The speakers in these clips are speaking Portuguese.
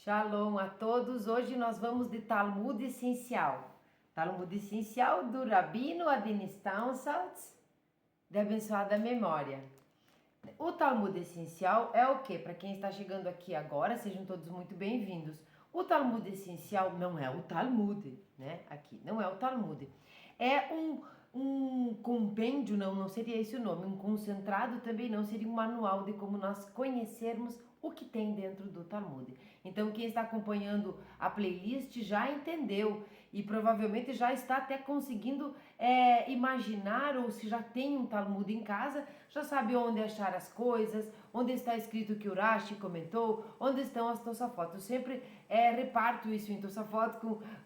Shalom a todos. Hoje nós vamos de Talmud Essencial. Talmud Essencial do Rabino Adin Staunsaltz, de abençoada memória. O Talmud Essencial é o que? Para quem está chegando aqui agora, sejam todos muito bem-vindos. O Talmud Essencial não é o Talmud, né? Aqui, não é o Talmud. É um compêndio, não seria esse o nome. Um concentrado também não, seria um manual de como nós conhecermos o que tem dentro do Talmud. Então, quem está acompanhando a playlist já entendeu e provavelmente já está até conseguindo imaginar, ou se já tem um Talmud em casa, já sabe onde achar as coisas, onde está escrito que o Rashi comentou, onde estão as Tosafot. Eu sempre reparto isso em Tosafot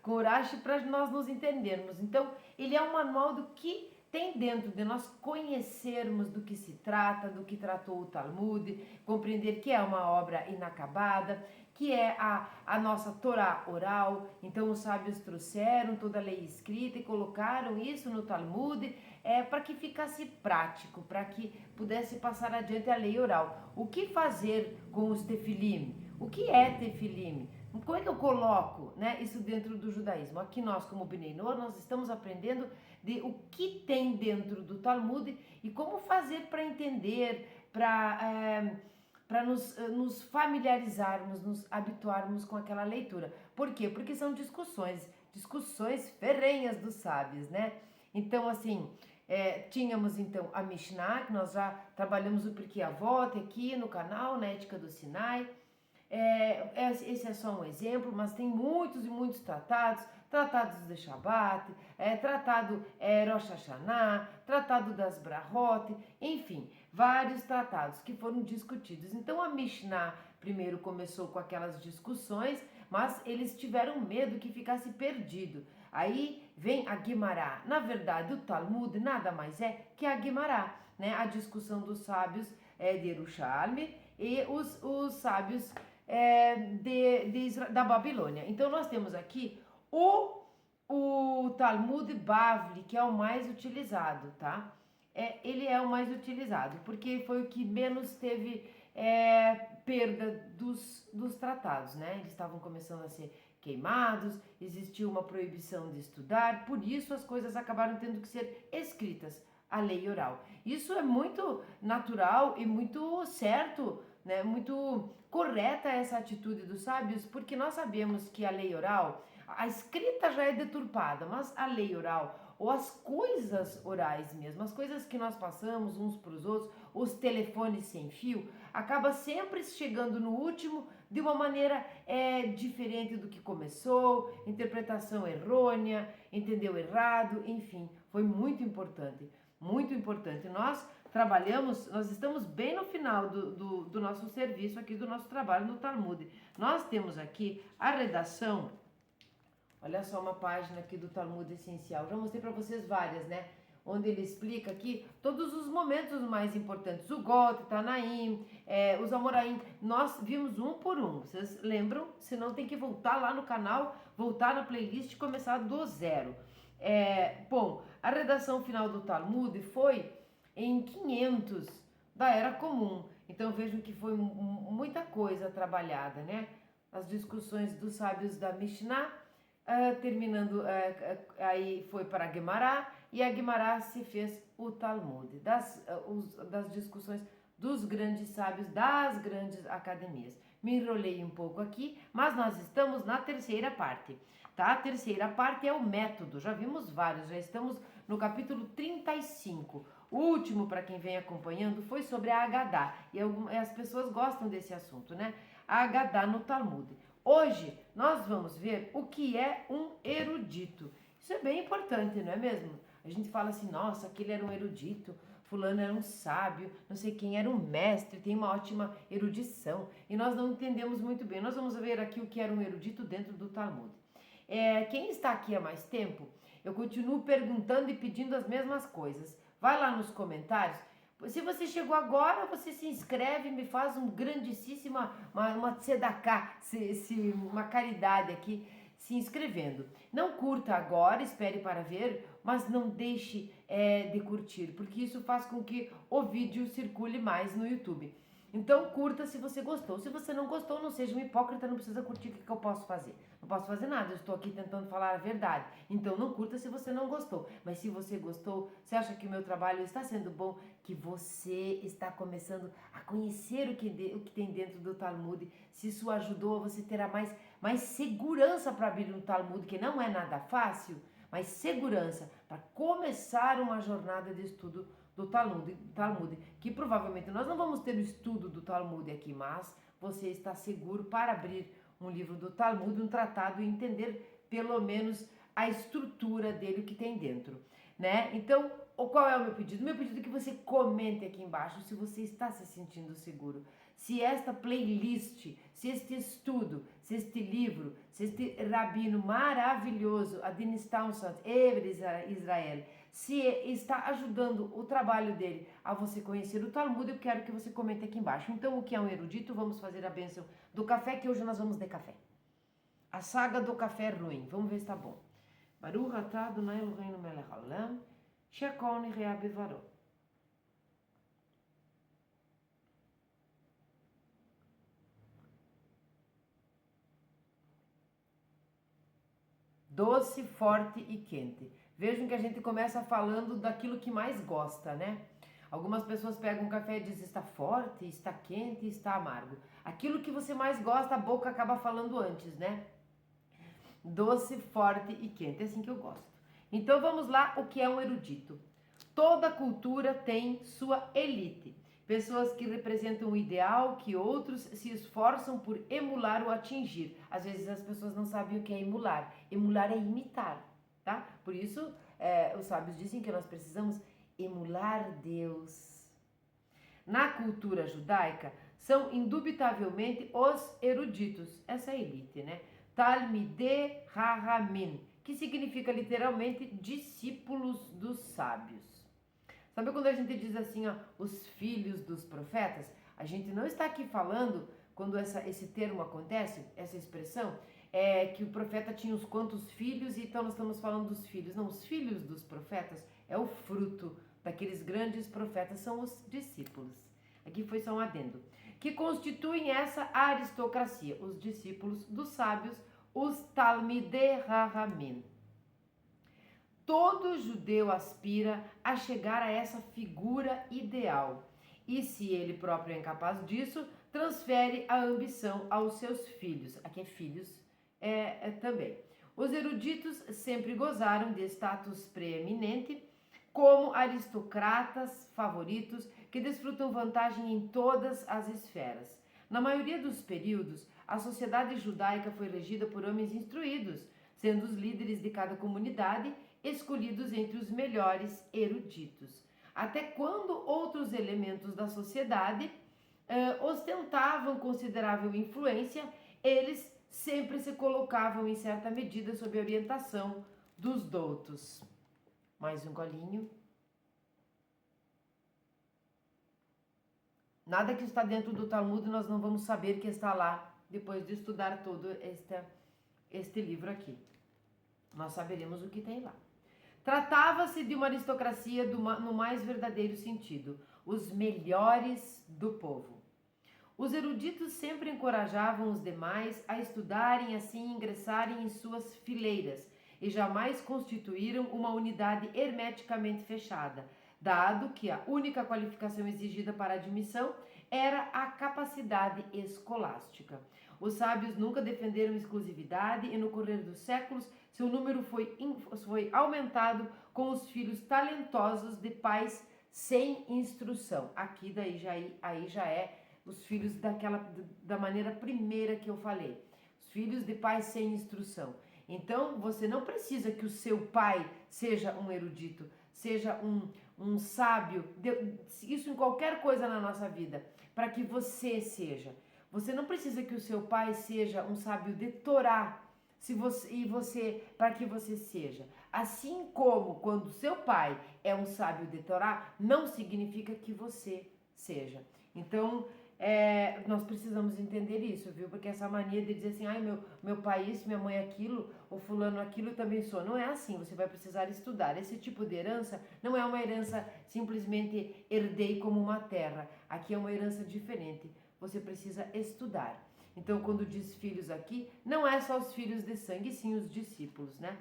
com o Rashi para nós nos entendermos. Então, ele é um manual do que tem dentro de nós conhecermos do que se trata, do que tratou o Talmud, compreender que é uma obra inacabada, que é a nossa Torá oral. Então os sábios trouxeram toda a lei escrita e colocaram isso no Talmud para que ficasse prático, para que pudesse passar adiante a lei oral. O que fazer com os tefilim? O que é tefilim? Como é que eu coloco, né, isso dentro do judaísmo? Aqui nós, como Bnei Noach, nós estamos aprendendo de o que tem dentro do Talmud e como fazer para entender, para nos familiarizarmos, nos habituarmos com aquela leitura. Por quê? Porque são discussões ferrenhas dos sábios, né? Então, assim, tínhamos então a Mishnah, que nós já trabalhamos o Pirkei Avot aqui no canal, na Ética do Sinai. Esse é só um exemplo, mas tem muitos e muitos tratados de Shabbat, tratado Rosh Hashanah, tratado das Brahot, enfim, vários tratados que foram discutidos. Então a Mishnah primeiro começou com aquelas discussões, mas eles tiveram medo que ficasse perdido. Aí vem a Guimará. Na verdade, o Talmud nada mais é que a Guimará, né? A discussão dos sábios de Yerushalmi e os sábios da Babilônia. Então nós temos aqui o Talmud Bavli, que é o mais utilizado, tá? Ele é o mais utilizado, porque foi o que menos teve perda dos tratados, né? Eles estavam começando a ser queimados, existiu uma proibição de estudar, por isso as coisas acabaram tendo que ser escritas, a lei oral. Isso é muito natural e muito certo, né? Muito correta essa atitude dos sábios, porque nós sabemos que a lei oral, a escrita já é deturpada, mas a lei oral, ou as coisas orais mesmo, as coisas que nós passamos uns para os outros, os telefones sem fio, acaba sempre chegando no último de uma maneira diferente do que começou, interpretação errônea, entendeu errado, enfim, foi muito importante. Muito importante. Nós estamos bem no final do nosso serviço aqui, do nosso trabalho no Talmud. Nós temos aqui a redação, olha só uma página aqui do Talmud Essencial, já mostrei para vocês várias, né? Onde ele explica aqui todos os momentos mais importantes, o Got, Tanaim, os Amoraim, nós vimos um por um, vocês lembram? Se não tem que voltar lá no canal, voltar na playlist e começar do zero. Bom, a redação final do Talmud foi em 500 da Era Comum. Então vejam que foi muita coisa trabalhada, né? As discussões dos sábios da Mishnah, terminando, aí foi para a Guimará, e a Guimará se fez o Talmud, das discussões dos grandes sábios, das grandes academias. Me enrolei um pouco aqui, mas nós estamos na terceira parte. Tá? A terceira parte é o método, já vimos vários, já estamos no capítulo 35. O último, para quem vem acompanhando, foi sobre a Agadá, e as pessoas gostam desse assunto, né? A Agadá no Talmud. Hoje nós vamos ver o que é um erudito. Isso é bem importante, não é mesmo? A gente fala assim, nossa, aquele era um erudito, fulano era um sábio, não sei quem era um mestre, tem uma ótima erudição, e nós não entendemos muito bem. Nós vamos ver aqui o que era um erudito dentro do Talmud. Quem está aqui há mais tempo, eu continuo perguntando e pedindo as mesmas coisas. Vai lá nos comentários. Se você chegou agora, você se inscreve, me faz um grandíssima, uma tzedakah, uma caridade aqui, se inscrevendo. Não curta agora, espere para ver, mas não deixe de curtir, porque isso faz com que o vídeo circule mais no YouTube. Então curta se você gostou. Se você não gostou, não seja um hipócrita, não precisa curtir. O que eu posso fazer? Não posso fazer nada, eu estou aqui tentando falar a verdade. Então não curta se você não gostou. Mas se você gostou, você acha que o meu trabalho está sendo bom, que você está começando a conhecer o que tem dentro do Talmud, se isso ajudou, você terá mais segurança para abrir um Talmud, que não é nada fácil, mas segurança para começar uma jornada de estudo do Talmud, que provavelmente nós não vamos ter o estudo do Talmud aqui, mas você está seguro para abrir um livro do Talmud, um tratado e entender pelo menos a estrutura dele, o que tem dentro, né? Então, qual é o meu pedido? Meu pedido é que você comente aqui embaixo se você está se sentindo seguro. Se esta playlist, se este estudo, se este livro, se este rabino maravilhoso, Adin Townsend, Israel, se está ajudando o trabalho dele a você conhecer o Talmud, eu quero que você comente aqui embaixo. Então, o que é um erudito? Vamos fazer a bênção do café, que hoje nós vamos de café. A saga do café ruim. Vamos ver se tá bom. Baruch atah Adonai Eloheinu melech haolam, shekol nireh bevaro. Doce, forte e quente. Vejam que a gente começa falando daquilo que mais gosta, né? Algumas pessoas pegam um café e dizem está forte, está quente, está amargo. Aquilo que você mais gosta, a boca acaba falando antes, né? Doce, forte e quente, é assim que eu gosto. Então vamos lá, o que é um erudito? Toda cultura tem sua elite. Pessoas que representam um ideal que outros se esforçam por emular ou atingir. Às vezes as pessoas não sabem o que é emular. Emular é imitar, tá? Por isso, os sábios dizem que nós precisamos emular Deus. Na cultura judaica, são indubitavelmente os eruditos, essa é a elite, né? Talmidei Chachamim, que significa literalmente discípulos dos sábios. Sabe quando a gente diz assim, ó, os filhos dos profetas? A gente não está aqui falando, quando esse termo acontece, essa expressão, é que o profeta tinha uns quantos filhos, e então nós estamos falando dos filhos. Não, os filhos dos profetas é o fruto daqueles grandes profetas, são os discípulos. Aqui foi só um adendo. Que constituem essa aristocracia, os discípulos dos sábios, os Talmidei Chachamim. Todo judeu aspira a chegar a essa figura ideal. E se ele próprio é incapaz disso, transfere a ambição aos seus filhos. Aqui é filhos também. Os eruditos sempre gozaram de status preeminente como aristocratas favoritos que desfrutam vantagem em todas as esferas. Na maioria dos períodos, a sociedade judaica foi regida por homens instruídos, sendo os líderes de cada comunidade escolhidos entre os melhores eruditos. Até quando outros elementos da sociedade ostentavam considerável influência, eles sempre se colocavam em certa medida sob a orientação dos doutos. Mais um golinho. Nada que está dentro do Talmud nós não vamos saber que está lá depois de estudar todo este livro aqui. Nós saberemos o que tem lá. Tratava-se de uma aristocracia no mais verdadeiro sentido, os melhores do povo. Os eruditos sempre encorajavam os demais a estudarem e assim ingressarem em suas fileiras e jamais constituíram uma unidade hermeticamente fechada, dado que a única qualificação exigida para a admissão era a capacidade escolástica. Os sábios nunca defenderam exclusividade e no correr dos séculos seu número foi aumentado com os filhos talentosos de pais sem instrução. Aqui aí já é os filhos da maneira primeira que eu falei. Os filhos de pais sem instrução. Então, você não precisa que o seu pai seja um erudito, seja um sábio, isso em qualquer coisa na nossa vida, para que você seja. Você não precisa que o seu pai seja um sábio de Torá, para que você seja. Assim como quando seu pai é um sábio de Torá, não significa que você seja. Então, nós precisamos entender isso, viu? Porque essa mania de dizer assim, ai, meu pai isso, minha mãe aquilo, o fulano aquilo, eu também sou. Não é assim, você vai precisar estudar. Esse tipo de herança não é uma herança simplesmente herdei como uma terra. Aqui é uma herança diferente. Você precisa estudar. Então, quando diz filhos aqui, não é só os filhos de sangue, sim os discípulos, né?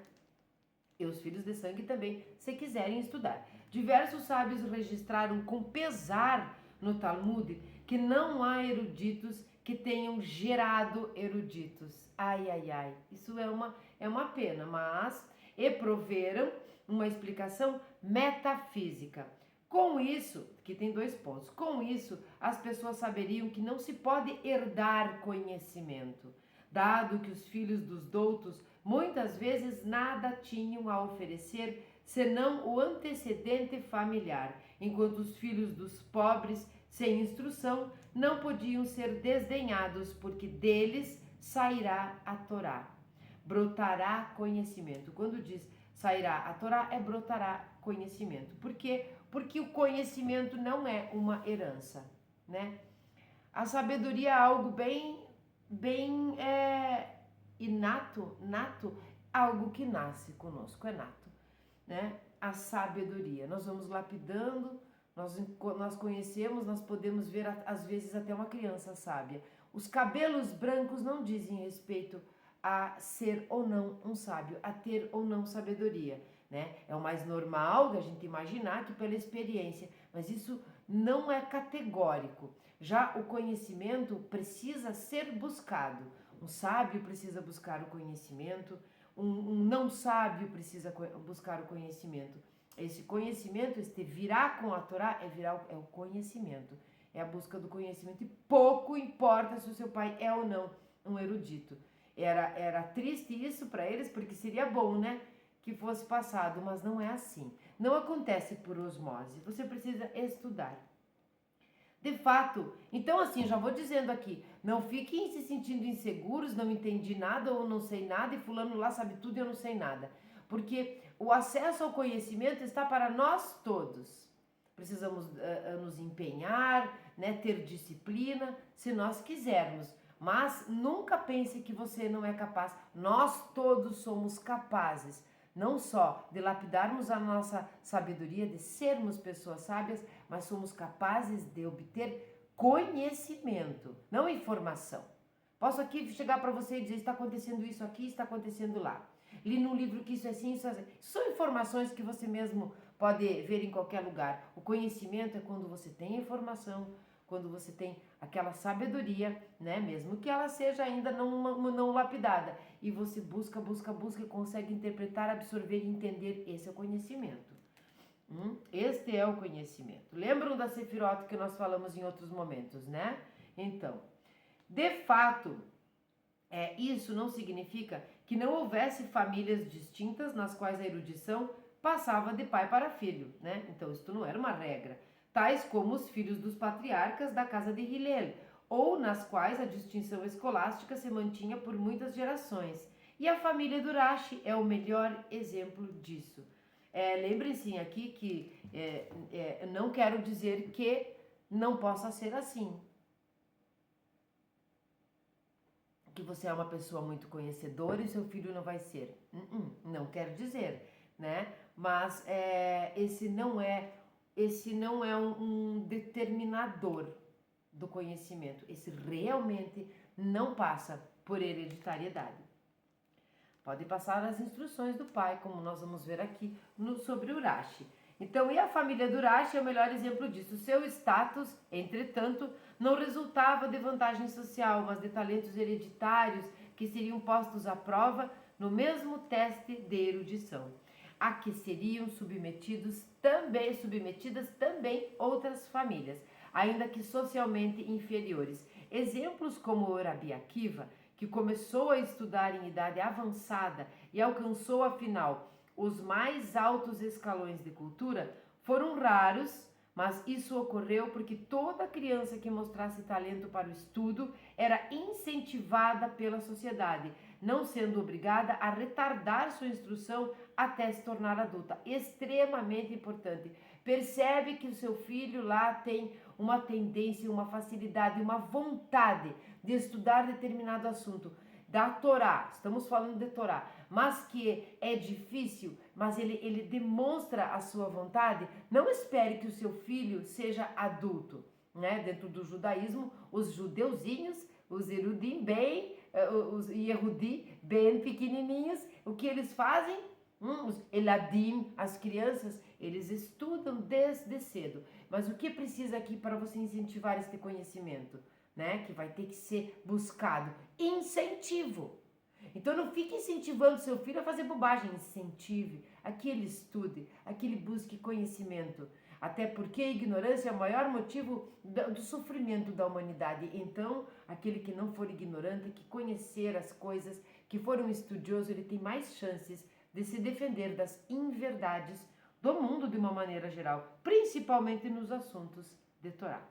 E os filhos de sangue também, se quiserem estudar. Diversos sábios registraram com pesar no Talmud que não há eruditos que tenham gerado eruditos. Ai, ai, ai. Isso é uma pena, mas e proveram uma explicação metafísica. Com isso, que tem 2 pontos, com isso as pessoas saberiam que não se pode herdar conhecimento, dado que os filhos dos doutos muitas vezes nada tinham a oferecer senão o antecedente familiar, enquanto os filhos dos pobres, sem instrução, não podiam ser desdenhados, porque deles sairá a Torá. Brotará conhecimento. Quando diz sairá a Torá, brotará conhecimento. Por quê? Porque o conhecimento não é uma herança, né? A sabedoria é algo bem nato, algo que nasce conosco, é nato, né? A sabedoria, nós vamos lapidando, nós conhecemos, nós podemos ver às vezes até uma criança sábia. Os cabelos brancos não dizem respeito a ser ou não um sábio, a ter ou não sabedoria, né? É o mais normal da gente imaginar que pela experiência, mas isso não é categórico. Já o conhecimento precisa ser buscado. Um sábio precisa buscar o conhecimento, um não sábio precisa buscar o conhecimento. Esse conhecimento, este virar com a Torá, é o conhecimento, é a busca do conhecimento. E pouco importa se o seu pai é ou não um erudito. Era triste isso para eles, porque seria bom, né, que fosse passado, mas não é assim. Não acontece por osmose, você precisa estudar. De fato, então assim, já vou dizendo aqui, não fiquem se sentindo inseguros, não entendi nada ou não sei nada e fulano lá sabe tudo e eu não sei nada. Porque o acesso ao conhecimento está para nós todos. Precisamos nos empenhar, né, ter disciplina, se nós quisermos. Mas nunca pense que você não é capaz. Nós todos somos capazes, não só de lapidarmos a nossa sabedoria, de sermos pessoas sábias, mas somos capazes de obter conhecimento, não informação. Posso aqui chegar para você e dizer, está acontecendo isso aqui, está acontecendo lá. Li num livro que isso é assim, isso é assim. São informações que você mesmo pode ver em qualquer lugar. O conhecimento é quando você tem informação, quando você tem aquela sabedoria, né? Mesmo que ela seja ainda não lapidada. E você busca e consegue interpretar, absorver e entender. Esse é o conhecimento. Este é o conhecimento. Lembram da Sefirot que nós falamos em outros momentos, né? Então, de fato, isso não significa que não houvesse famílias distintas nas quais a erudição passava de pai para filho, né? Então, isso não era uma regra. Tais como os filhos dos patriarcas da casa de Hillel, ou nas quais a distinção escolástica se mantinha por muitas gerações. E a família do Rashi é o melhor exemplo disso. Lembrem-se aqui que não quero dizer que não possa ser assim. Que você é uma pessoa muito conhecedora e seu filho não vai ser. Não quero dizer, né? Mas esse não é um determinador do conhecimento. Esse realmente não passa por hereditariedade. Pode passar as instruções do pai, como nós vamos ver aqui sobre o Rashi. Então, e a família do Rashi é o melhor exemplo disso. Seu status, entretanto, não resultava de vantagem social, mas de talentos hereditários que seriam postos à prova no mesmo teste de erudição, a que seriam submetidas também outras famílias, ainda que socialmente inferiores. Exemplos como o Rabi Akiva, que começou a estudar em idade avançada e alcançou, afinal, os mais altos escalões de cultura, foram raros, mas isso ocorreu porque toda criança que mostrasse talento para o estudo era incentivada pela sociedade, não sendo obrigada a retardar sua instrução até se tornar adulta. Extremamente importante. Percebe que o seu filho lá tem uma tendência, uma facilidade, uma vontade de estudar determinado assunto, da Torá, estamos falando de Torá, mas que é difícil, mas ele demonstra a sua vontade, não espere que o seu filho seja adulto, né? Dentro do judaísmo, os judeuzinhos, os erudim bem, os Yehudi bem pequenininhos, o que eles fazem? Os eladim, as crianças, eles estudam desde cedo. Mas o que precisa aqui para você incentivar este conhecimento? Né? Que vai ter que ser buscado. Incentivo. Então não fique incentivando seu filho a fazer bobagem. Incentive a que ele estude, a que ele busque conhecimento. Até porque a ignorância é o maior motivo do sofrimento da humanidade. Então, aquele que não for ignorante, que conhecer as coisas, que for um estudioso, ele tem mais chances de se defender das inverdades do mundo de uma maneira geral, principalmente nos assuntos de Torá.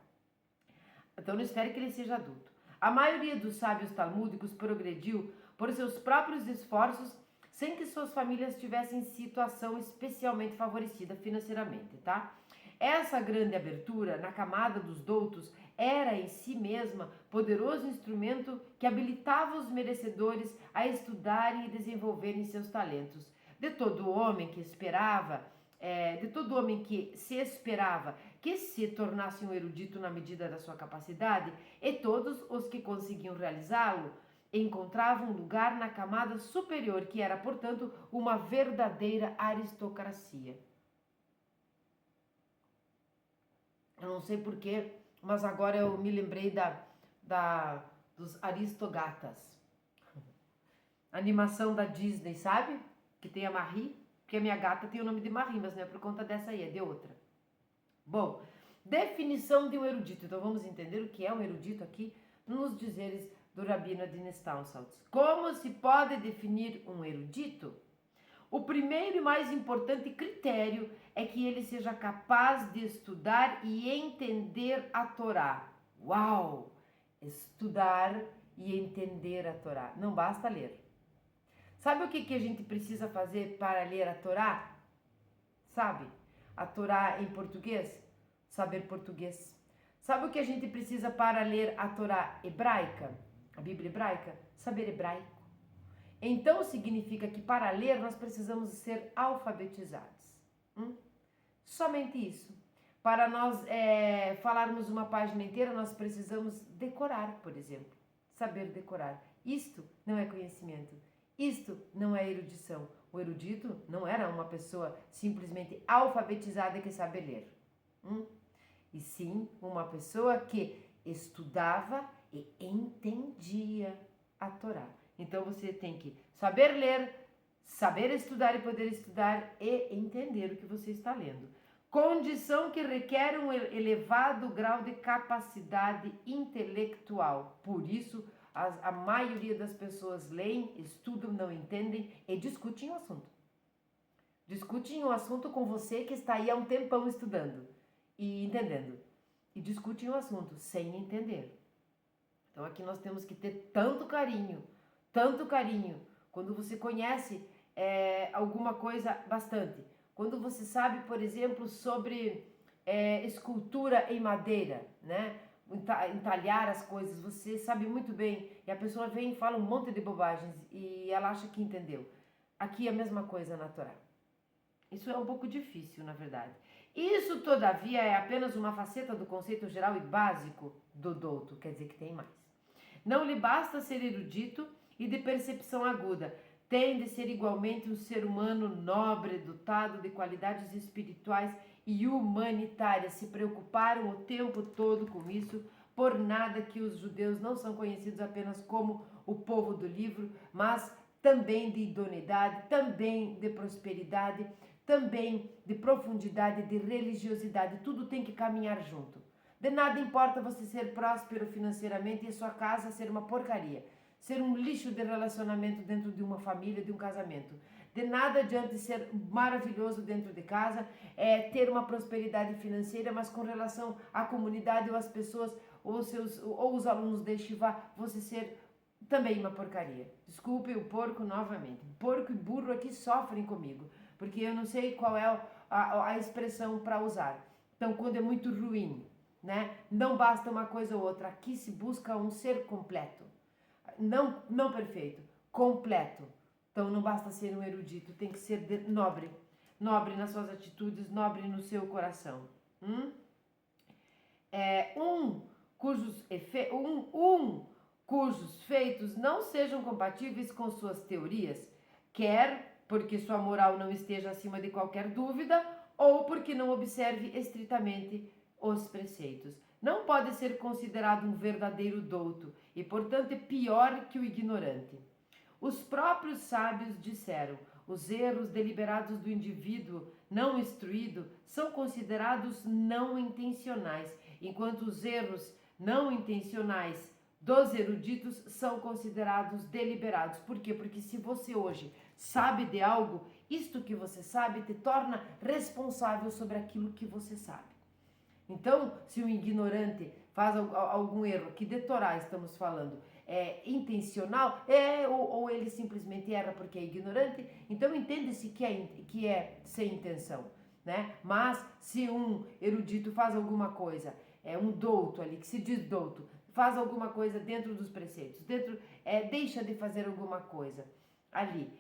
Então não espere que ele seja adulto. A maioria dos sábios talmúdicos progrediu por seus próprios esforços, sem que suas famílias tivessem situação especialmente favorecida financeiramente, tá? Essa grande abertura na camada dos doutos era em si mesma poderoso instrumento que habilitava os merecedores a estudarem e desenvolverem seus talentos. De todo homem que se esperava que se tornasse um erudito na medida da sua capacidade, e todos os que conseguiam realizá-lo encontravam lugar na camada superior, que era, portanto, uma verdadeira aristocracia. Eu não sei porquê, mas agora eu me lembrei dos Aristogatas. Animação da Disney, sabe? Que tem a Marie, porque a minha gata tem o nome de Marie, mas não é por conta dessa aí, é de outra. Bom, definição de um erudito. Então vamos entender o que é um erudito aqui nos dizeres do Rabino Adin Staunsaltz. Como se pode definir um erudito? O primeiro e mais importante critério é que ele seja capaz de estudar e entender a Torá. Uau! Estudar e entender a Torá. Não basta ler. Sabe o que a gente precisa fazer para ler a Torá? Sabe? A Torá em português? Saber português. Sabe o que a gente precisa para ler a Torá hebraica? A Bíblia hebraica? Saber hebraico. Então significa que para ler nós precisamos ser alfabetizados. Somente isso. Para nós falarmos uma página inteira, nós precisamos decorar, por exemplo. Saber decorar. Isto não é conhecimento. Isto não é erudição. O erudito não era uma pessoa simplesmente alfabetizada que sabe ler. E sim uma pessoa que estudava e entendia a Torá. Então você tem que saber ler, saber estudar e poder estudar e entender o que você está lendo. Condição que requer um elevado grau de capacidade intelectual. Por isso, a maioria das pessoas leem, estudam, não entendem e discutem o assunto. Discutem o assunto com você que está aí há um tempão estudando e entendendo. E discutem o assunto sem entender. Então aqui nós temos que ter tanto carinho, quando você conhece alguma coisa bastante. Quando você sabe, por exemplo, sobre escultura em madeira, né? Entalhar as coisas, você sabe muito bem. E a pessoa vem e fala um monte de bobagens e ela acha que entendeu. Aqui é a mesma coisa na Torá. Isso é um pouco difícil, na verdade. Isso, todavia, é apenas uma faceta do conceito geral e básico do douto, quer dizer que tem mais. Não lhe basta ser erudito e de percepção aguda. Tem de ser igualmente um ser humano nobre, dotado de qualidades espirituais e humanitárias. Se preocuparam o tempo todo com isso, por nada que os judeus não são conhecidos apenas como o povo do livro, mas também de idoneidade, também de prosperidade, também de profundidade, de religiosidade. Tudo tem que caminhar junto. De nada importa você ser próspero financeiramente e sua casa ser uma porcaria, ser um lixo de relacionamento dentro de uma família, de um casamento. De nada adianta ser maravilhoso dentro de casa, ter uma prosperidade financeira, mas com relação à comunidade ou às pessoas ou os alunos de Yeshiva, você ser também uma porcaria. Desculpe o porco novamente. Porco e burro aqui sofrem comigo, porque eu não sei qual é a expressão para usar. Então, quando é muito ruim, né? Não basta uma coisa ou outra. Aqui se busca um ser completo. Não perfeito, completo. Então não basta ser um erudito, tem que ser nobre. Nobre nas suas atitudes, nobre no seu coração. Cujos feitos não sejam compatíveis com suas teorias, quer porque sua moral não esteja acima de qualquer dúvida, ou porque não observe estritamente os preceitos. Não pode ser considerado um verdadeiro douto e, portanto, é pior que o ignorante. Os próprios sábios disseram: os erros deliberados do indivíduo não instruído são considerados não intencionais, enquanto os erros não intencionais dos eruditos são considerados deliberados. Por quê? Porque se você hoje sabe de algo, isto que você sabe te torna responsável sobre aquilo que você sabe. Então, se um ignorante faz algum erro, que de Torá estamos falando, é intencional, ou ele simplesmente erra porque é ignorante, então entende-se que é sem intenção, né? Mas se um erudito faz alguma coisa, um douto ali, que se diz douto, faz alguma coisa dentro dos preceitos, deixa de fazer alguma coisa ali,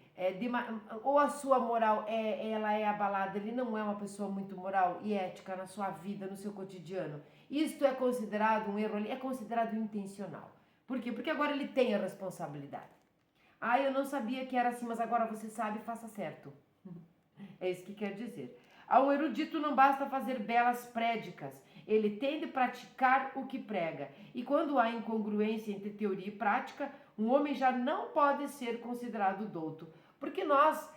ou a sua moral ela é abalada, ele não é uma pessoa muito moral e ética na sua vida, no seu cotidiano, isto é considerado um erro, é considerado intencional. Por quê? Porque agora ele tem a responsabilidade. Eu não sabia que era assim, mas agora você sabe, faça certo. É isso que quer dizer. Ao erudito não basta fazer belas prédicas, ele tem de praticar o que prega. E quando há incongruência entre teoria e prática, um homem já não pode ser considerado douto. Porque nós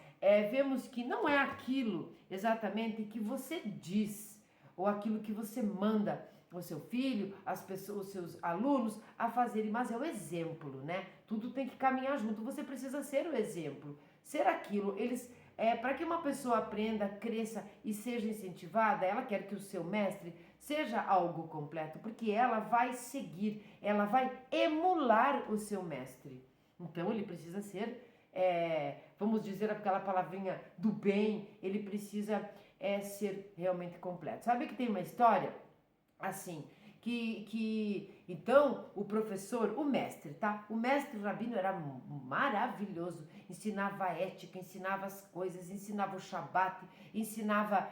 vemos que não é aquilo exatamente que você diz, ou aquilo que você manda o seu filho, os seus alunos a fazerem, mas é o exemplo, né? Tudo tem que caminhar junto, você precisa ser o exemplo, ser aquilo. Para que uma pessoa aprenda, cresça e seja incentivada, ela quer que o seu mestre seja algo completo, porque ela vai seguir, ela vai emular o seu mestre. Então ele precisa ser, vamos dizer aquela palavrinha do bem, ele precisa ser realmente completo. Sabe que tem uma história assim, então o professor, o mestre, tá? O mestre rabino era maravilhoso, ensinava ética, ensinava as coisas, ensinava o Shabat, ensinava,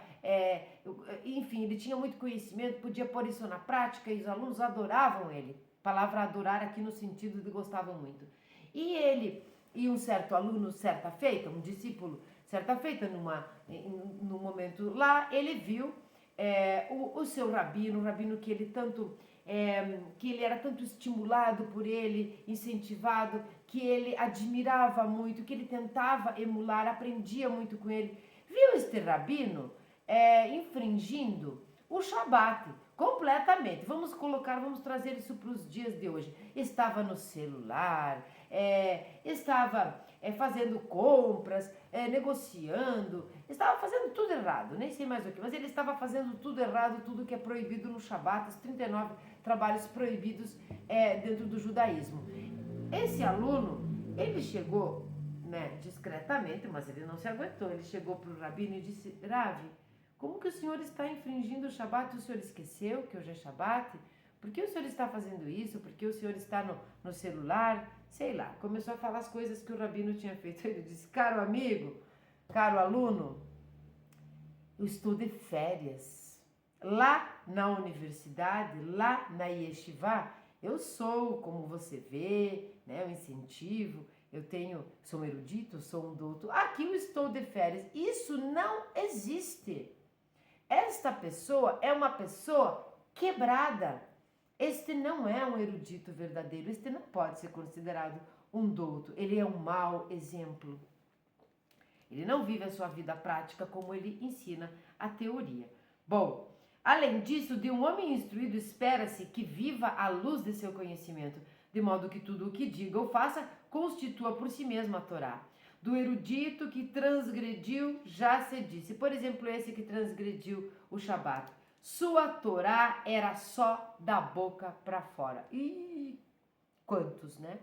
enfim, ele tinha muito conhecimento, podia pôr isso na prática e os alunos adoravam ele. Palavra adorar aqui no sentido de gostavam muito. E um certo aluno, certa feita, um discípulo, certa feita, num momento lá, ele viu o seu rabino, o rabino que ele tanto, que ele era tanto estimulado por ele, incentivado, que ele admirava muito, que ele tentava emular, aprendia muito com ele. Viu este rabino infringindo o Shabat completamente. Vamos trazer isso para os dias de hoje. Estava no celular, estava fazendo compras, negociando, estava fazendo tudo errado, nem sei mais o que, mas ele estava fazendo tudo errado, tudo que é proibido no Shabat, os 39 trabalhos proibidos dentro do judaísmo. Esse aluno, ele chegou, né, discretamente, mas ele não se aguentou, ele chegou para o rabino e disse: Ravi, como que o senhor está infringindo o Shabat? O senhor esqueceu que hoje é Shabat? Por que o senhor está fazendo isso? Por que o senhor está no celular? Sei lá, começou a falar as coisas que o rabino tinha feito. Ele disse: caro amigo, caro aluno, eu estou de férias. Lá na universidade, lá na Yeshiva, eu sou, como você vê, né, um incentivo, sou um erudito, sou um doutor. Aqui eu estou de férias. Isso não existe. Esta pessoa é uma pessoa quebrada. Este não é um erudito verdadeiro, este não pode ser considerado um douto, ele é um mau exemplo. Ele não vive a sua vida prática como ele ensina a teoria. Bom, além disso, de um homem instruído espera-se que viva à luz de seu conhecimento, de modo que tudo o que diga ou faça constitua por si mesmo a Torá. Do erudito que transgrediu, já se disse. Por exemplo, esse que transgrediu o Shabat. Sua Torá era só da boca para fora. E quantos, né?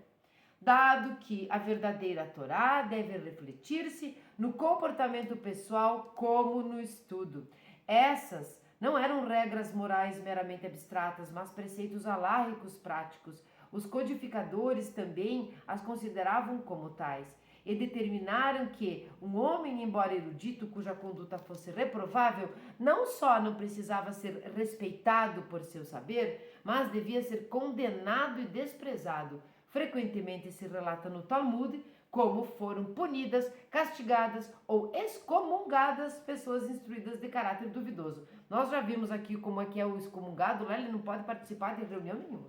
Dado que a verdadeira Torá deve refletir-se no comportamento pessoal como no estudo. Essas Não eram regras morais meramente abstratas, mas preceitos alárricos práticos. Os codificadores também as consideravam como tais e determinaram que um homem, embora erudito, cuja conduta fosse reprovável, não só não precisava ser respeitado por seu saber, mas devia ser condenado e desprezado. Frequentemente se relata no Talmud como foram punidas, castigadas ou excomungadas pessoas instruídas de caráter duvidoso. Nós já vimos aqui como é que é o excomungado, lá ele não pode participar de reunião nenhuma.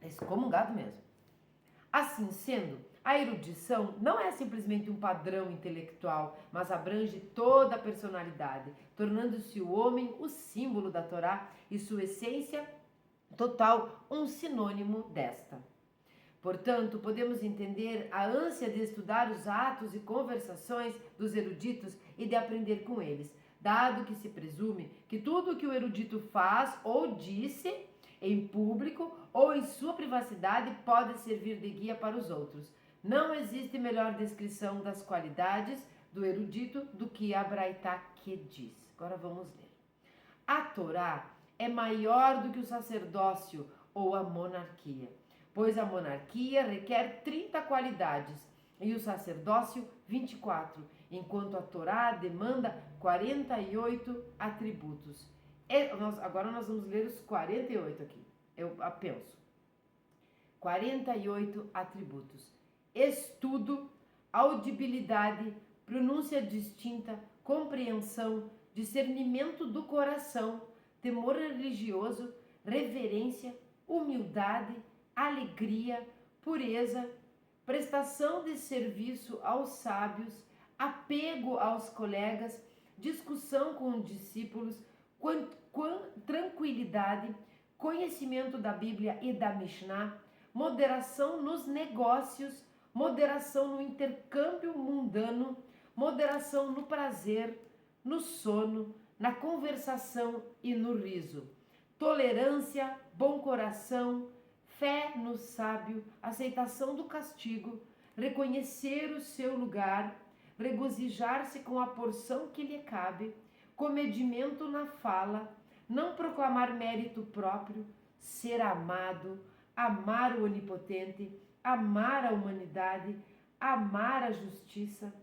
É excomungado mesmo. Assim sendo, a erudição não é simplesmente um padrão intelectual, mas abrange toda a personalidade, tornando-se o homem o símbolo da Torá e sua essência total um sinônimo desta. Portanto, podemos entender a ânsia de estudar os atos e conversações dos eruditos e de aprender com eles, dado que se presume que tudo o que o erudito faz ou disse em público ou em sua privacidade pode servir de guia para os outros. Não existe melhor descrição das qualidades do erudito do que a Braitá que diz. Agora vamos ler. A Torá é maior do que o sacerdócio ou a monarquia, pois a monarquia requer 30 qualidades e o sacerdócio 24, enquanto a Torá demanda 48 atributos. Agora nós vamos ler os 48 aqui, eu penso. 48 atributos. Estudo, audibilidade, pronúncia distinta, compreensão, discernimento do coração, temor religioso, reverência, humildade, alegria, pureza, prestação de serviço aos sábios, apego aos colegas, discussão com discípulos, tranquilidade, conhecimento da Bíblia e da Mishnah, moderação nos negócios, moderação no intercâmbio mundano, moderação no prazer, no sono, na conversação e no riso, tolerância, bom coração, fé no sábio, aceitação do castigo, reconhecer o seu lugar, regozijar-se com a porção que lhe cabe, comedimento na fala, não proclamar mérito próprio, ser amado, amar o onipotente, amar a humanidade, amar a justiça,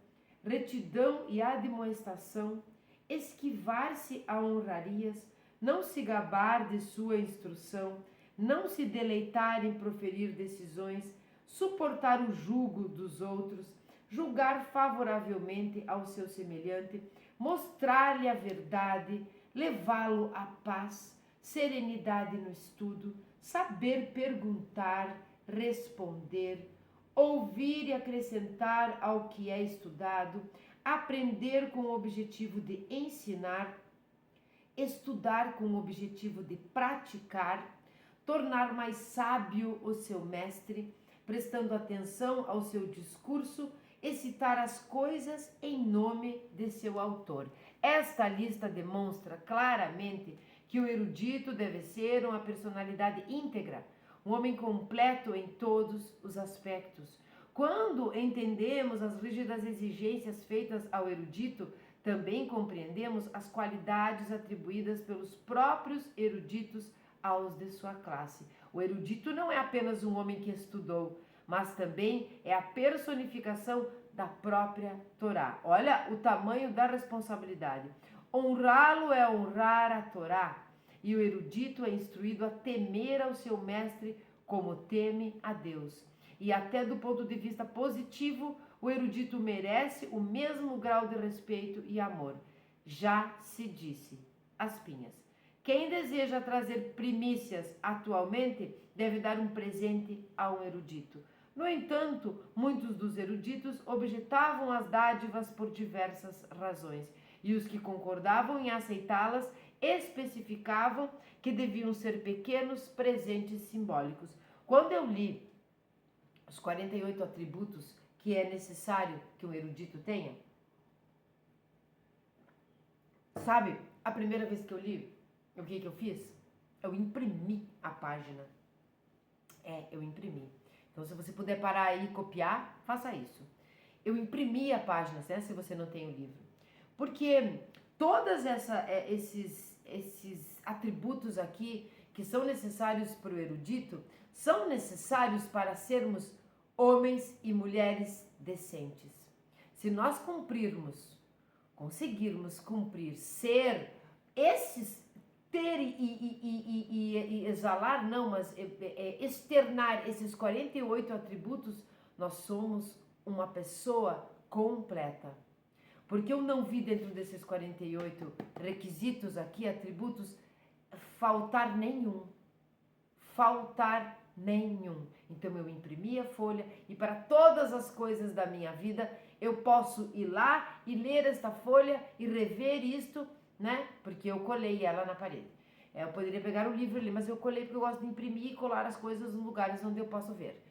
retidão e admoestação, esquivar-se a honrarias, não se gabar de sua instrução, não se deleitar em proferir decisões, suportar o jugo dos outros, julgar favoravelmente ao seu semelhante, mostrar-lhe a verdade, levá-lo à paz, serenidade no estudo, saber perguntar, responder, ouvir e acrescentar ao que é estudado, aprender com o objetivo de ensinar, estudar com o objetivo de praticar, tornar mais sábio o seu mestre, prestando atenção ao seu discurso e citar as coisas em nome de seu autor. Esta lista demonstra claramente que o erudito deve ser uma personalidade íntegra, um homem completo em todos os aspectos. Quando entendemos as rígidas exigências feitas ao erudito, também compreendemos as qualidades atribuídas pelos próprios eruditos aos de sua classe. O erudito não é apenas um homem que estudou, mas também é a personificação da própria Torá. Olha o tamanho da responsabilidade. Honrá-lo é honrar a Torá, e o erudito é instruído a temer ao seu mestre como teme a Deus. E até do ponto de vista positivo, o erudito merece o mesmo grau de respeito e amor. Já se disse, as pinhas. Quem deseja trazer primícias atualmente deve dar um presente a um erudito. No entanto, muitos dos eruditos objetavam as dádivas por diversas razões, e os que concordavam em aceitá-las especificavam que deviam ser pequenos presentes simbólicos. Quando eu li os 48 atributos que é necessário que um erudito tenha, sabe, a primeira vez que eu li, o que eu fiz? Eu imprimi a página. Eu imprimi. Então, se você puder parar aí e copiar, faça isso. Eu imprimi a página, né, se você não tem o livro. Porque todos esses atributos aqui que são necessários para o erudito são necessários para sermos homens e mulheres decentes. Se nós conseguirmos cumprir, ser esses, ter e exalar, não, mas externar esses 48 atributos, nós somos uma pessoa completa. Porque eu não vi dentro desses 48 requisitos aqui, atributos, faltar nenhum. Faltar nenhum. Então eu imprimi a folha e para todas as coisas da minha vida eu posso ir lá e ler esta folha e rever isto, né? Porque eu colei ela na parede. Eu poderia pegar o livro ali, mas eu colei porque eu gosto de imprimir e colar as coisas nos lugares onde eu posso ver.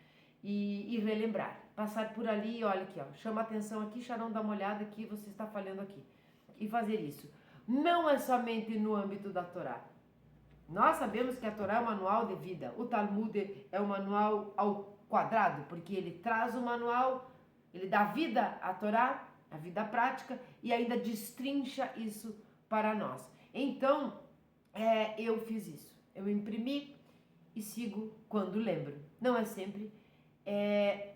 E relembrar, passar por ali, olha aqui, ó, chama atenção aqui, Sharon, dá uma olhada aqui, você está falhando aqui. E fazer isso. Não é somente no âmbito da Torá. Nós sabemos que a Torá é um manual de vida. O Talmud é um manual ao quadrado, porque ele traz o manual, ele dá vida à Torá, a vida prática, e ainda destrincha isso para nós. Então, eu fiz isso. Eu imprimi e sigo quando lembro. Não é sempre.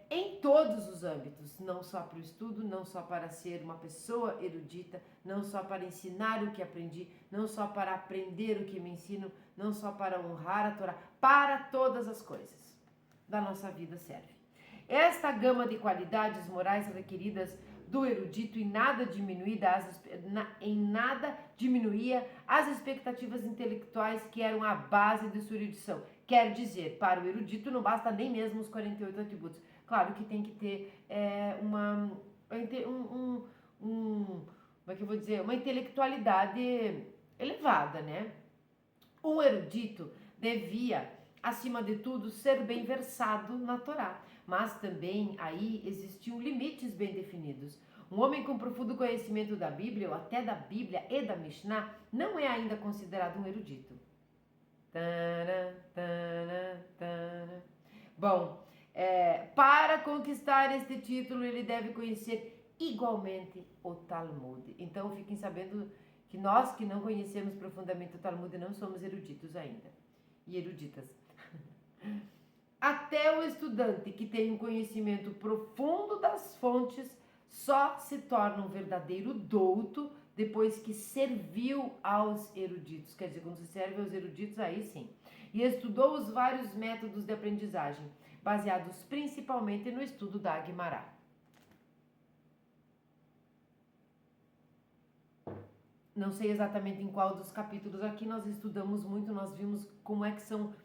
Em todos os âmbitos, não só para o estudo, não só para ser uma pessoa erudita, não só para ensinar o que aprendi, não só para aprender o que me ensino, não só para honrar a Torá, para todas as coisas da nossa vida serve. Esta gama de qualidades morais requeridas do erudito em nada diminuía as expectativas intelectuais que eram a base de sua erudição. Quer dizer, para o erudito não basta nem mesmo os 48 atributos. Claro que tem que ter como é que eu vou dizer? Uma intelectualidade elevada, né? Um erudito devia, acima de tudo, ser bem versado na Torá. Mas também aí existiam limites bem definidos. Um homem com profundo conhecimento da Bíblia, ou até da Bíblia e da Mishnah, não é ainda considerado um erudito. Bom, para conquistar este título, ele deve conhecer igualmente o Talmud. Então, fiquem sabendo que nós que não conhecemos profundamente o Talmud não somos eruditos ainda. E eruditas. Até o estudante que tem um conhecimento profundo das fontes só se torna um verdadeiro douto depois que serviu aos eruditos. Quer dizer, quando se serve aos eruditos, aí sim. E estudou os vários métodos de aprendizagem, baseados principalmente no estudo da Guimará. Não sei exatamente em qual dos capítulos aqui nós estudamos muito, nós vimos como é que são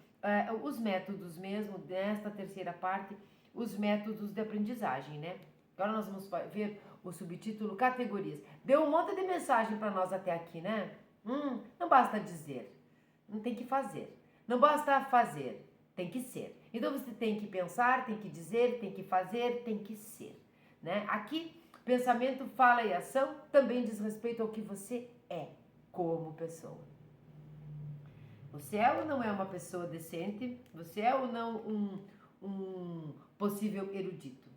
os métodos mesmo, desta terceira parte, os métodos de aprendizagem, né? Agora nós vamos ver o subtítulo Categorias. Deu um monte de mensagem para nós até aqui, né? Não basta dizer, não tem que fazer. Não basta fazer, tem que ser. Então você tem que pensar, tem que dizer, tem que fazer, tem que ser, né? Aqui, pensamento, fala e ação também diz respeito ao que você é como pessoa. Você é ou não é uma pessoa decente? Você é ou não um possível erudito?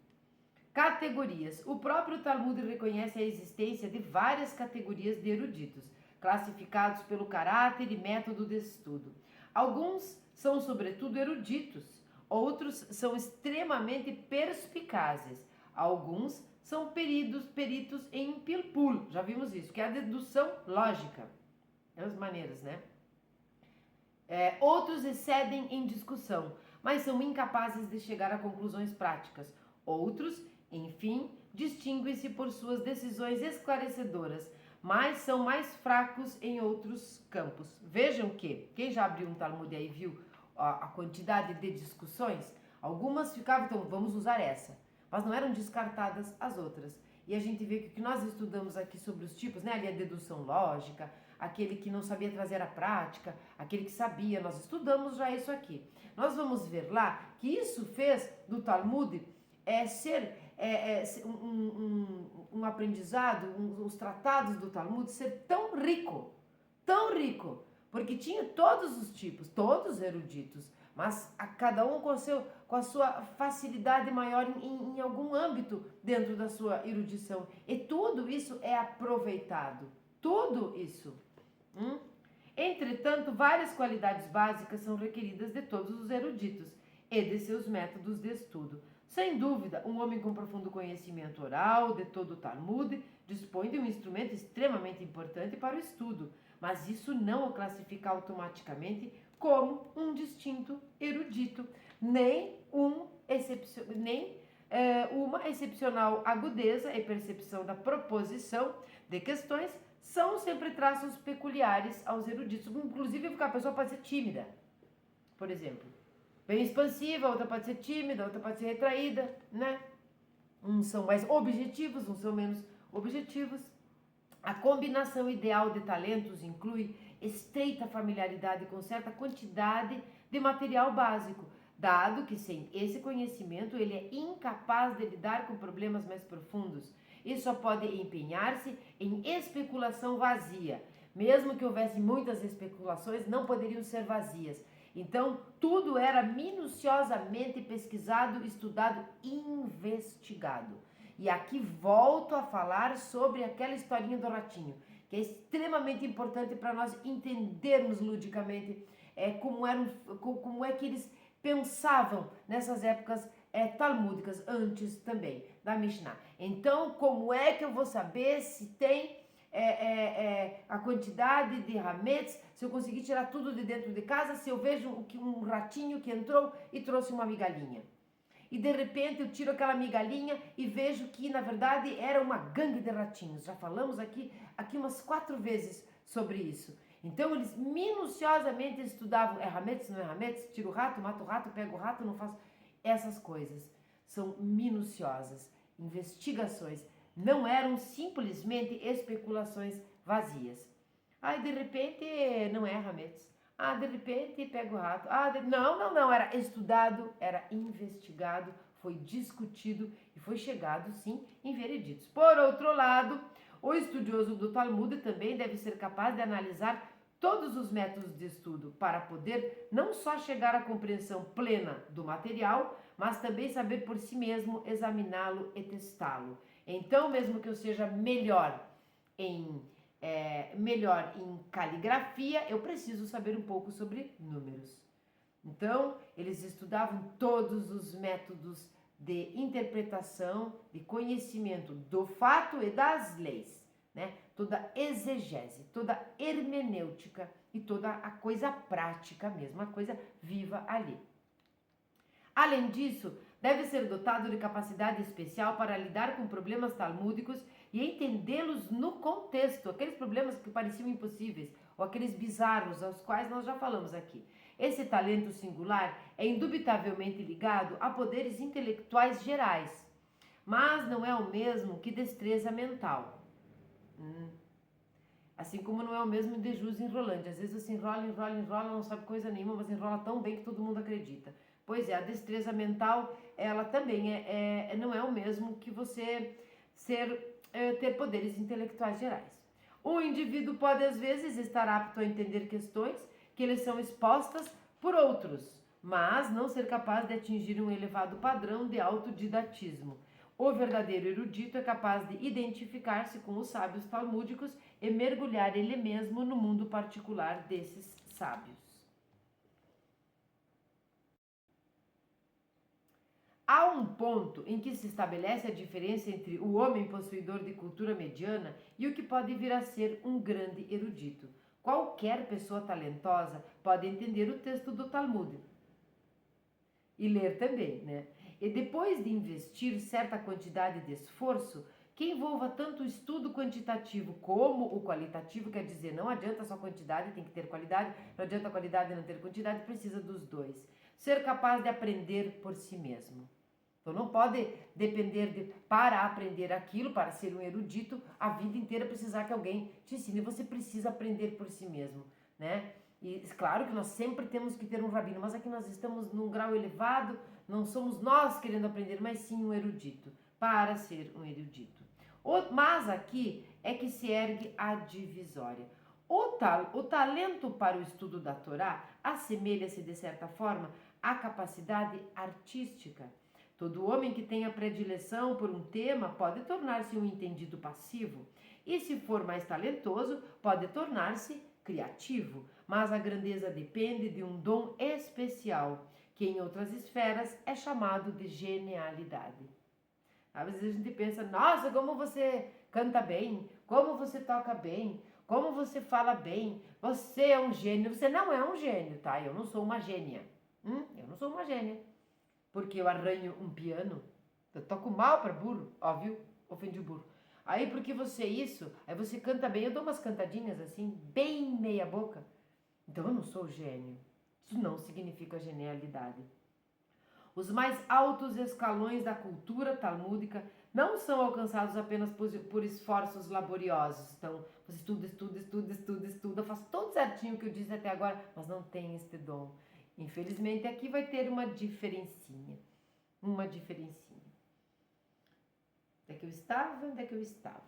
Categorias. O próprio Talmud reconhece a existência de várias categorias de eruditos, classificados pelo caráter e método de estudo. Alguns são sobretudo eruditos, outros são extremamente perspicazes, alguns são peritos em pilpul, já vimos isso, que é a dedução lógica. É as maneiras, né? Outros excedem em discussão, mas são incapazes de chegar a conclusões práticas. Outros, enfim, distinguem-se por suas decisões esclarecedoras, mas são mais fracos em outros campos. Vejam que, quem já abriu um Talmud aí viu a quantidade de discussões, algumas ficavam, então vamos usar essa, mas não eram descartadas as outras. E a gente vê que o que nós estudamos aqui sobre os tipos, né, ali a dedução lógica, aquele que não sabia trazer a prática, aquele que sabia, nós estudamos já isso aqui. Nós vamos ver lá que isso fez do Talmud ser um aprendizado, os tratados do Talmud ser tão rico, porque tinha todos os tipos, todos eruditos, mas a cada um com a sua facilidade maior em algum âmbito dentro da sua erudição. E tudo isso é aproveitado. Tudo isso. Entretanto, várias qualidades básicas são requeridas de todos os eruditos e de seus métodos de estudo. Sem dúvida, um homem com profundo conhecimento oral de todo o Talmud dispõe de um instrumento extremamente importante para o estudo, mas isso não o classifica automaticamente como um distinto erudito, nem uma excepcional agudeza e percepção da proposição de questões são sempre traços peculiares aos eruditos. Inclusive, a pessoa pode ser tímida, por exemplo. Bem expansiva, outra pode ser tímida, outra pode ser retraída, né? Uns são mais objetivos, uns são menos objetivos. A combinação ideal de talentos inclui estreita familiaridade com certa quantidade de material básico, dado que sem esse conhecimento ele é incapaz de lidar com problemas mais profundos e só pode empenhar-se em especulação vazia. Mesmo que houvesse muitas especulações, não poderiam ser vazias. Então, tudo era minuciosamente pesquisado, estudado, investigado. E aqui volto a falar sobre aquela historinha do ratinho, que é extremamente importante para nós entendermos ludicamente como é que eles pensavam nessas épocas talmúdicas, antes também da Mishnah. Então, como é que eu vou saber se tem a quantidade de hametz, se eu conseguir tirar tudo de dentro de casa, se eu vejo um ratinho que entrou e trouxe uma migalhinha? E de repente eu tiro aquela migalhinha e vejo que na verdade era uma gangue de ratinhos. Já falamos aqui umas 4 vezes sobre isso. Então eles minuciosamente estudavam, é hametz, não é hametz, tiro o rato, mato o rato, pego o rato, não faço... Essas coisas são minuciosas, investigações, não eram simplesmente especulações vazias. Aí de repente não é hametz. De repente pega o rato. Não, era estudado, era investigado, foi discutido e foi chegado, sim, em vereditos. Por outro lado, o estudioso do Talmud também deve ser capaz de analisar todos os métodos de estudo para poder não só chegar à compreensão plena do material, mas também saber por si mesmo examiná-lo e testá-lo. Então, mesmo que eu seja melhor em caligrafia, eu preciso saber um pouco sobre números. Então, eles estudavam todos os métodos de interpretação, de conhecimento do fato e das leis, né? Toda exegese, toda hermenêutica e toda a coisa prática mesmo, a coisa viva ali. Além disso, deve ser dotado de capacidade especial para lidar com problemas talmúdicos e entendê-los no contexto, aqueles problemas que pareciam impossíveis ou aqueles bizarros aos quais nós já falamos aqui. Esse talento singular é indubitavelmente ligado a poderes intelectuais gerais, mas não é o mesmo que destreza mental. Assim como não é o mesmo de jus enrolante. Às vezes você enrola, não sabe coisa nenhuma, mas enrola tão bem que todo mundo acredita. Pois é, a destreza mental, ela também não é o mesmo que você ter poderes intelectuais gerais. Um indivíduo pode, às vezes, estar apto a entender questões que lhe são expostas por outros, mas não ser capaz de atingir um elevado padrão de autodidatismo. O verdadeiro erudito é capaz de identificar-se com os sábios talmúdicos e mergulhar ele mesmo no mundo particular desses sábios. Há um ponto em que se estabelece a diferença entre o homem possuidor de cultura mediana e o que pode vir a ser um grande erudito. Qualquer pessoa talentosa pode entender o texto do Talmud e ler também, né? E depois de investir certa quantidade de esforço, que envolva tanto o estudo quantitativo como o qualitativo, quer dizer, não adianta só quantidade, tem que ter qualidade, não adianta qualidade e não ter quantidade, precisa dos dois. Ser capaz de aprender por si mesmo. Então não pode depender para aprender aquilo, para ser um erudito, a vida inteira precisar que alguém te ensine. Você precisa aprender por si mesmo, né? E claro que nós sempre temos que ter um rabino, mas aqui nós estamos num grau elevado, não somos nós querendo aprender, mas sim um erudito, para ser um erudito. Mas aqui é que se ergue a divisória. O talento para o estudo da Torá assemelha-se, de certa forma, a capacidade artística. Todo homem que tenha predileção por um tema pode tornar-se um entendido passivo, e se for mais talentoso, pode tornar-se criativo, mas a grandeza depende de um dom especial, que em outras esferas é chamado de genialidade. Às vezes a gente pensa, nossa, como você canta bem, como você toca bem, como você fala bem, você é um gênio. Você não é um gênio, tá? Eu não sou uma gênia. Eu não sou uma gênia. Porque eu arranho um piano, eu toco mal para burro, ó, viu? Ofendi o burro. Aí porque você isso, aí você canta bem, eu dou umas cantadinhas assim, bem meia boca. Então eu não sou gênio. Isso não significa genialidade. Os mais altos escalões da cultura talmúdica não são alcançados apenas por esforços laboriosos. Então, você estuda, faz tudo certinho o que eu disse até agora, mas não tem este dom. Infelizmente, aqui vai ter uma diferencinha. Uma diferencinha. Onde é que eu estava? Onde é que eu estava?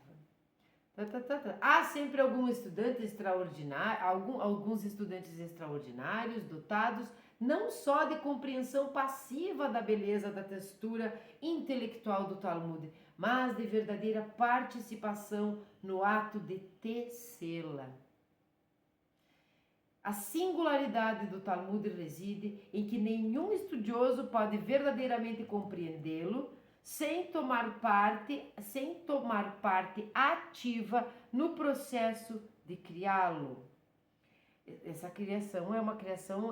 Há sempre algum estudante extraordinário, alguns estudantes extraordinários, dotados não só de compreensão passiva da beleza da textura intelectual do Talmud, mas de verdadeira participação no ato de tecê-la. A singularidade do Talmud reside em que nenhum estudioso pode verdadeiramente compreendê-lo sem tomar parte ativa no processo de criá-lo. Essa criação é uma criação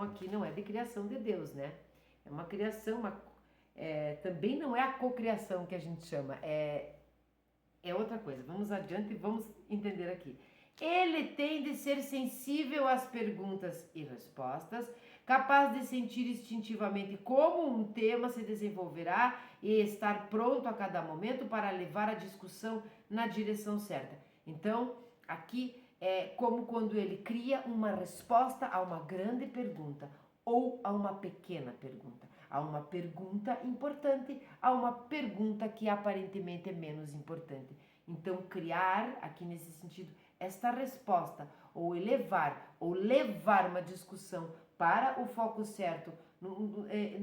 aqui, não é de criação de Deus, né? É uma criação, também não é a cocriação que a gente chama, é outra coisa. Vamos adiante e vamos entender aqui. Ele tem de ser sensível às perguntas e respostas, capaz de sentir instintivamente como um tema se desenvolverá e estar pronto a cada momento para levar a discussão na direção certa. Então, aqui é como quando ele cria uma resposta a uma grande pergunta ou a uma pequena pergunta. A uma pergunta importante, a uma pergunta que aparentemente é menos importante. Então, criar, aqui nesse sentido, esta resposta, ou levar uma discussão para o foco certo,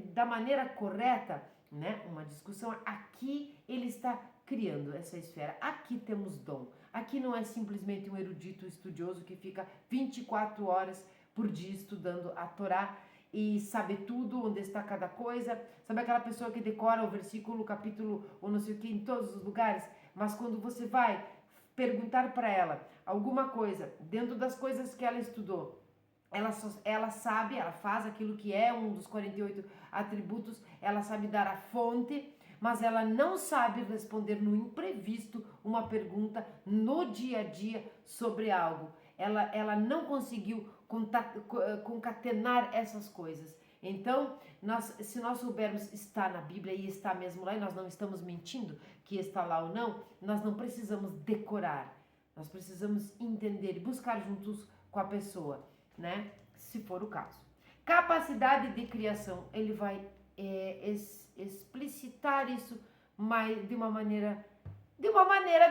da maneira correta, né? Uma discussão, aqui ele está criando essa esfera. Aqui temos dom. Aqui não é simplesmente um erudito estudioso que fica 24 horas por dia estudando a Torá e sabe tudo, onde está cada coisa. Sabe aquela pessoa que decora o versículo, o capítulo ou não sei o que em todos os lugares? Mas quando você vai perguntar para ela alguma coisa dentro das coisas que ela estudou, ela sabe, ela faz aquilo que é um dos 48 atributos, ela sabe dar a fonte, mas ela não sabe responder no imprevisto uma pergunta no dia a dia sobre algo. Ela não conseguiu concatenar essas coisas. Então, se nós soubermos está na Bíblia e está mesmo lá, e nós não estamos mentindo que está lá ou não, nós não precisamos decorar. Nós precisamos entender e buscar juntos com a pessoa, né? Se for o caso. Capacidade de criação, ele vai explicitar isso de uma maneira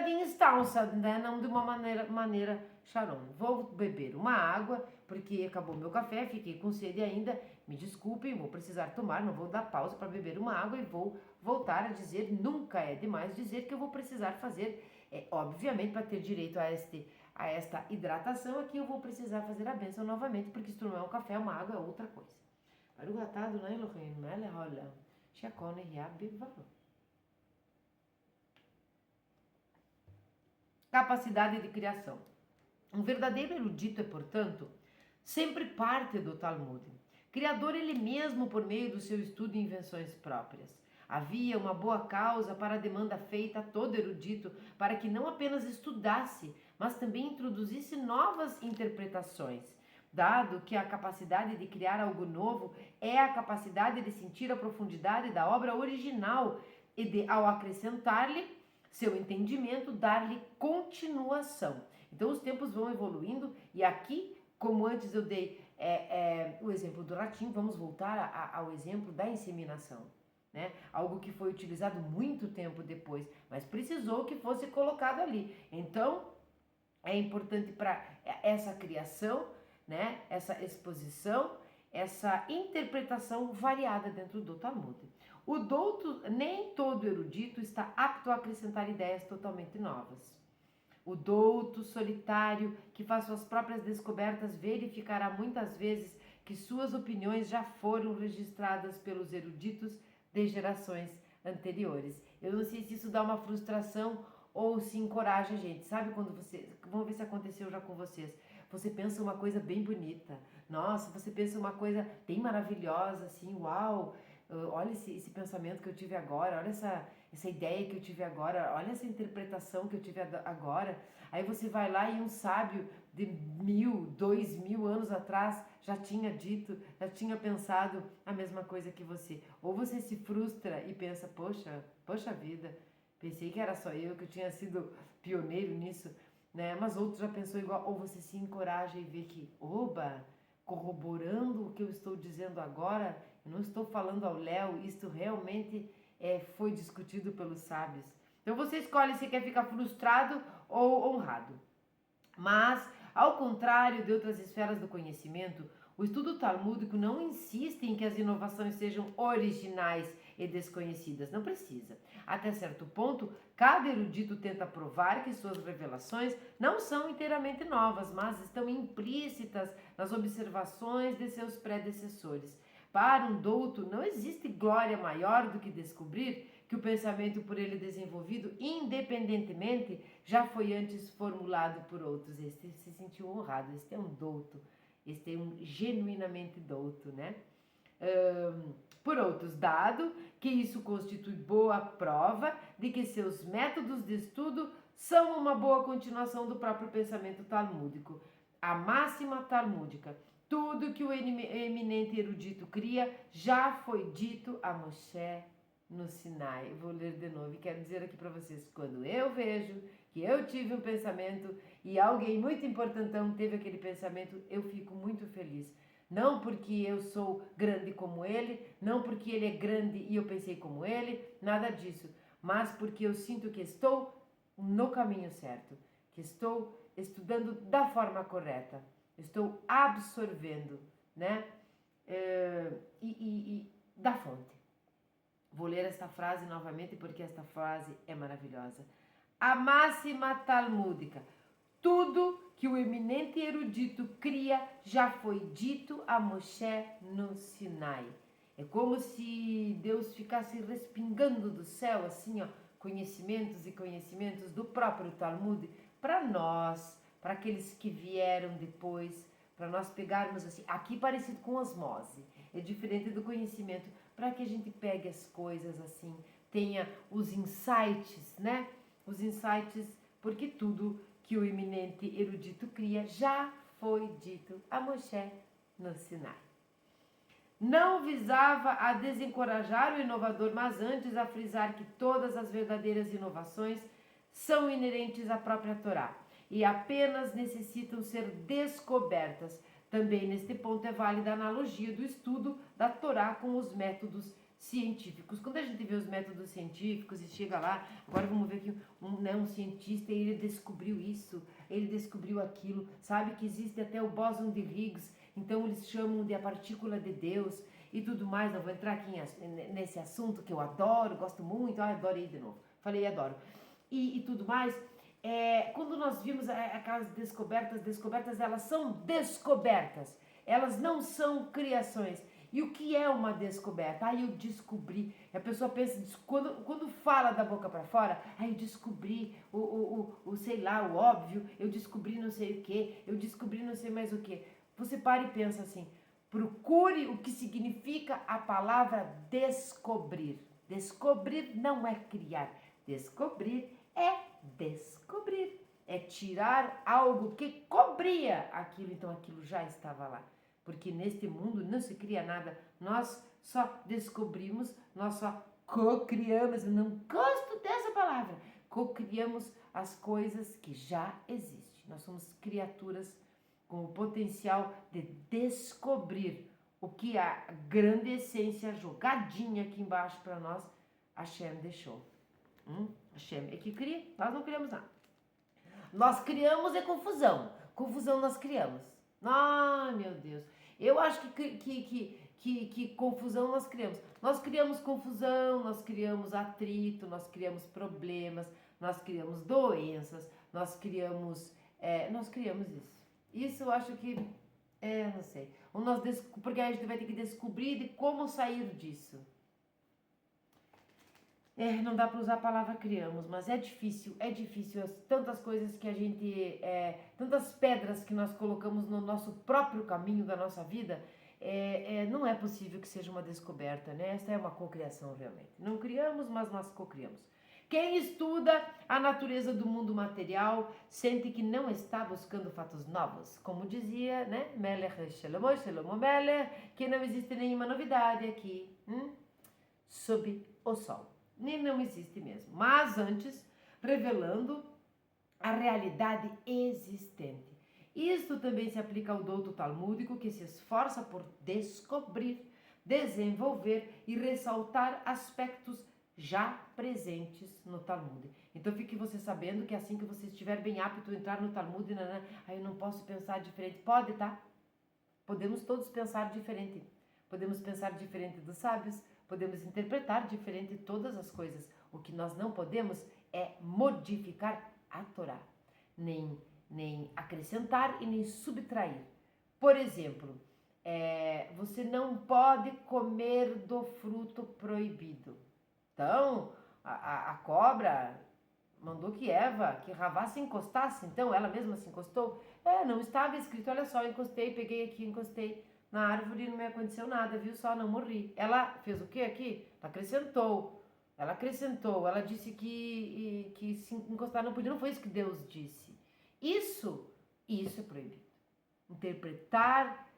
de instância, né? Não de uma maneira Sharon. Vou beber uma água, porque acabou meu café, fiquei com sede ainda. Me desculpem, vou precisar tomar, não vou dar pausa para beber uma água e vou voltar a dizer, nunca é demais dizer que eu vou precisar fazer, obviamente, para ter direito a esta hidratação, aqui eu vou precisar fazer a bênção novamente, porque isso não é um café, uma água, é outra coisa. Capacidade de criação. Um verdadeiro erudito é, portanto, sempre parte do Talmud. Criador ele mesmo por meio do seu estudo e invenções próprias. Havia uma boa causa para a demanda feita a todo erudito para que não apenas estudasse, mas também introduzisse novas interpretações, dado que a capacidade de criar algo novo é a capacidade de sentir a profundidade da obra original e de, ao acrescentar-lhe seu entendimento, dar-lhe continuação. Então os tempos vão evoluindo e aqui, como antes eu dei o exemplo do ratinho, vamos voltar ao exemplo da inseminação. Né? Algo que foi utilizado muito tempo depois, mas precisou que fosse colocado ali. Então, é importante para essa criação, né? Essa exposição essa interpretação variada dentro do Talmud. O douto, nem todo erudito está apto a acrescentar ideias totalmente novas. O douto solitário, que faz suas próprias descobertas, verificará muitas vezes que suas opiniões já foram registradas pelos eruditos de gerações anteriores. Eu não sei se isso dá uma frustração ou se encoraja a gente. Sabe quando você... Vamos ver se aconteceu já com vocês. Você pensa uma coisa bem bonita. Nossa, você pensa uma coisa bem maravilhosa, assim, uau! Olha esse pensamento que eu tive agora, olha essa ideia que eu tive agora, olha essa interpretação que eu tive agora. Aí você vai lá e um sábio de 1000, 2000 anos atrás já tinha dito, já tinha pensado a mesma coisa que você. Ou você se frustra e pensa, poxa vida, pensei que era só eu que eu tinha sido pioneiro nisso, né? Mas outro já pensou igual. Ou você se encoraja e vê que, oba, corroborando o que eu estou dizendo agora, eu não estou falando ao léu, isto realmente foi discutido pelos sábios. Então você escolhe se quer ficar frustrado ou honrado. Mas, ao contrário de outras esferas do conhecimento, o estudo talmúdico não insiste em que as inovações sejam originais e desconhecidas. Não precisa. Até certo ponto, cada erudito tenta provar que suas revelações não são inteiramente novas, mas estão implícitas nas observações de seus predecessores. Para um douto, não existe glória maior do que descobrir que o pensamento por ele desenvolvido, independentemente, já foi antes formulado por outros. Este se sentiu honrado, este é um douto, este é um genuinamente douto, né? Por outros, dado que isso constitui boa prova de que seus métodos de estudo são uma boa continuação do próprio pensamento talmúdico. A máxima talmúdica, tudo que o eminente erudito cria, já foi dito a Moshe no Sinai. Vou ler de novo e quero dizer aqui para vocês, quando eu vejo que eu tive um pensamento e alguém muito importantão teve aquele pensamento, eu fico muito feliz. Não porque eu sou grande como ele, não porque ele é grande e eu pensei como ele, nada disso, mas porque eu sinto que estou no caminho certo, que estou estudando da forma correta, estou absorvendo, né? Da fonte. Vou ler esta frase novamente porque esta frase é maravilhosa. A máxima talmúdica. Tudo que o eminente erudito cria já foi dito a Moshe no Sinai. É como se Deus ficasse respingando do céu, assim, ó, conhecimentos e conhecimentos do próprio Talmud para nós, para aqueles que vieram depois, para nós pegarmos assim, aqui parecido com osmose, é diferente do conhecimento, para que a gente pegue as coisas assim, tenha os insights, né? Os insights, porque tudo que o eminente erudito cria já foi dito a Moshe no Sinai. Não visava a desencorajar o inovador, mas antes a frisar que todas as verdadeiras inovações são inerentes à própria Torá e apenas necessitam ser descobertas. Também neste ponto é válida a analogia do estudo da Torá com os métodos científicos. Quando a gente vê os métodos científicos e chega lá, agora vamos ver que um cientista, ele descobriu isso, ele descobriu aquilo, sabe que existe até o bóson de Higgs, então eles chamam de a partícula de Deus e tudo mais. Não vou entrar aqui nesse assunto que eu adoro, gosto muito, adoro aí de novo, falei adoro, e tudo mais. Quando nós vimos aquelas descobertas, elas são descobertas, elas não são criações. E o que é uma descoberta? Eu descobri. A pessoa pensa, quando fala da boca para fora, eu descobri sei lá, o óbvio, eu descobri não sei o que, eu descobri não sei mais o que. Você para e pensa assim, procure o que significa a palavra descobrir. Descobrir não é criar, descobrir é descobrir. É tirar algo que cobria aquilo, então aquilo já estava lá. Porque neste mundo não se cria nada, nós só descobrimos, nós só co-criamos, eu não gosto dessa palavra, co-criamos as coisas que já existem. Nós somos criaturas com o potencial de descobrir o que a grande essência jogadinha aqui embaixo para nós, Hashem deixou. Hashem é que cria, nós não criamos nada. Nós criamos confusão, confusão nós criamos. Ai, meu Deus. Eu acho que confusão nós criamos. Nós criamos confusão, nós criamos atrito, nós criamos problemas, nós criamos doenças, nós criamos isso. Isso eu acho que, não sei. Porque a gente vai ter que descobrir de como sair disso. Não dá para usar a palavra criamos, mas é difícil, tantas coisas que a gente, tantas pedras que nós colocamos no nosso próprio caminho da nossa vida, não é possível que seja uma descoberta, né? Essa é uma cocriação realmente. Não criamos, mas nós cocriamos. Quem estuda a natureza do mundo material sente que não está buscando fatos novos. Como dizia, né? Melech Shlomo Melech, que não existe nenhuma novidade aqui sob o sol. Nem não existe mesmo. Mas antes, revelando a realidade existente. Isto também se aplica ao douto talmúdico, que se esforça por descobrir, desenvolver e ressaltar aspectos já presentes no Talmud. Então fique você sabendo que assim que você estiver bem apto a entrar no Talmud, aí eu não posso pensar diferente. Pode, tá? Podemos todos pensar diferente. Podemos pensar diferente dos sábios, podemos interpretar diferente todas as coisas. O que nós não podemos é modificar a Torá, nem acrescentar e nem subtrair. Por exemplo, você não pode comer do fruto proibido. Então, a cobra mandou que Ravá se encostasse, então ela mesma se encostou. Não estava escrito, olha só, encostei na árvore e não me aconteceu nada, viu só, não morri. Ela fez o que aqui? Ela acrescentou, ela disse que se encostar não podia, não foi isso que Deus disse. Isso é proibido. Interpretar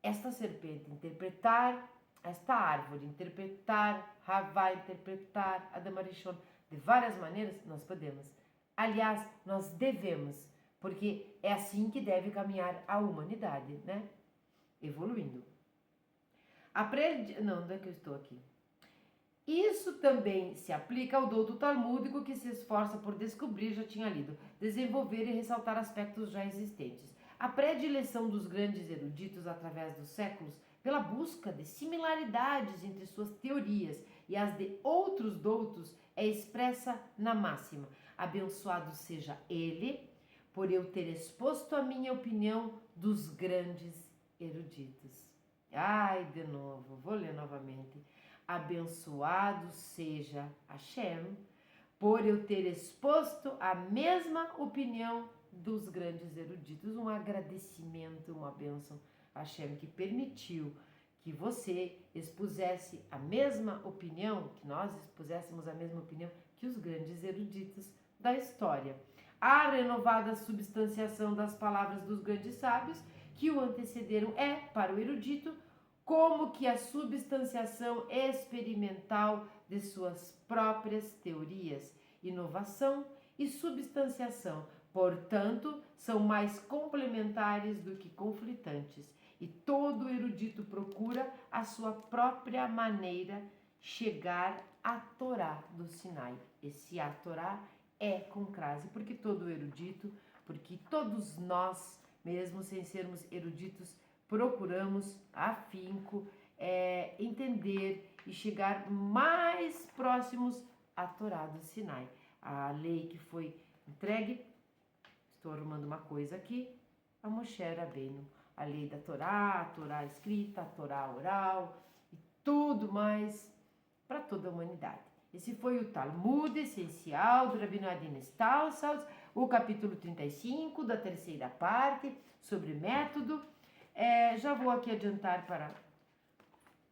esta serpente, interpretar esta árvore, interpretar Ravá, interpretar Adam Arishon, de várias maneiras nós podemos. Aliás, nós devemos, porque é assim que deve caminhar a humanidade, né? Evoluindo. Onde é que eu estou aqui? Isso também se aplica ao douto talmúdico que se esforça por descobrir, já tinha lido, desenvolver e ressaltar aspectos já existentes. A predileção dos grandes eruditos através dos séculos pela busca de similaridades entre suas teorias e as de outros doutos é expressa na máxima: abençoado seja ele, por eu ter exposto a minha opinião dos grandes eruditos. Ai, de novo, vou ler novamente. Abençoado seja Hashem, por eu ter exposto a mesma opinião dos grandes eruditos. Um agradecimento, uma bênção a Hashem que permitiu que você expusesse a mesma opinião, que nós expuséssemos a mesma opinião que os grandes eruditos da história. A renovada substanciação das palavras dos grandes sábios que o antecederam é, para o erudito, como que a substanciação experimental de suas próprias teorias. Inovação e substanciação, portanto, são mais complementares do que conflitantes, e todo erudito procura a sua própria maneira chegar à Torá do Sinai. Esse a Torá é com crase, porque todo erudito, porque todos nós, mesmo sem sermos eruditos, procuramos afinco entender e chegar mais próximos à Torá do Sinai. A lei que foi entregue, estou arrumando uma coisa aqui, a Moshe Rabbeinu. A lei da Torá, a Torá escrita, a Torá oral e tudo mais para toda a humanidade. Esse foi o Talmud essencial do Rabino Adin Stausholz, o capítulo 35 da terceira parte, sobre método. Já vou aqui adiantar para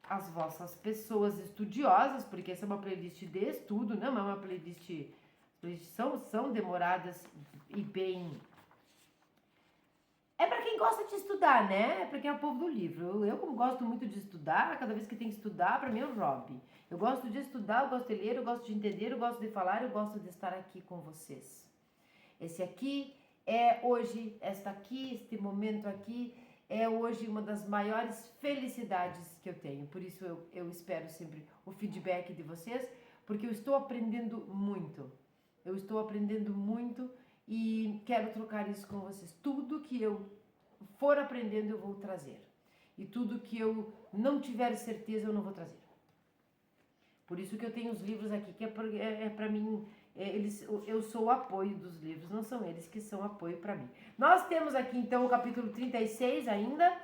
as vossas pessoas estudiosas, porque essa é uma playlist de estudo, não é uma playlist. São demoradas e bem. É para quem gosta de estudar, né? É para quem é o povo do livro. Eu, como gosto muito de estudar, cada vez que tem que estudar, para mim é um hobby. Eu gosto de estudar, eu gosto de ler, eu gosto de entender, eu gosto de falar, eu gosto de estar aqui com vocês. Esse aqui é hoje, este momento aqui, é hoje uma das maiores felicidades que eu tenho. Por isso eu espero sempre o feedback de vocês, porque eu estou aprendendo muito. Eu estou aprendendo muito e quero trocar isso com vocês. Tudo que eu for aprendendo eu vou trazer. e tudo que eu não tiver certeza eu não vou trazer. Por isso que eu tenho os livros aqui, que é para mim, eu sou o apoio dos livros, não são eles que são apoio para mim. Nós temos aqui então o capítulo 36 ainda,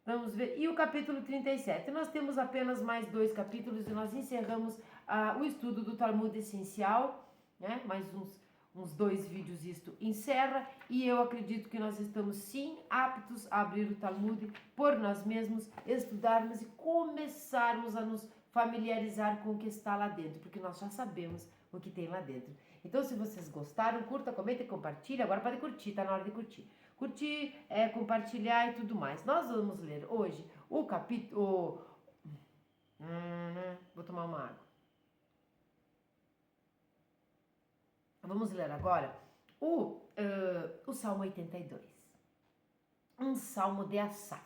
vamos ver, e o capítulo 37. Nós temos apenas mais 2 capítulos e nós encerramos o estudo do Talmud essencial, né? Mais uns 2 vídeos isto encerra, e eu acredito que nós estamos sim aptos a abrir o Talmud por nós mesmos, estudarmos e começarmos a nos familiarizar com o que está lá dentro, porque nós já sabemos o que tem lá dentro. Então, se vocês gostaram, curta, comenta e compartilha. Agora pode curtir, tá na hora de curtir. Curtir, compartilhar e tudo mais. Nós vamos ler hoje o capítulo... Vou tomar uma água. Vamos ler agora o Salmo 82. Um salmo de Asaf.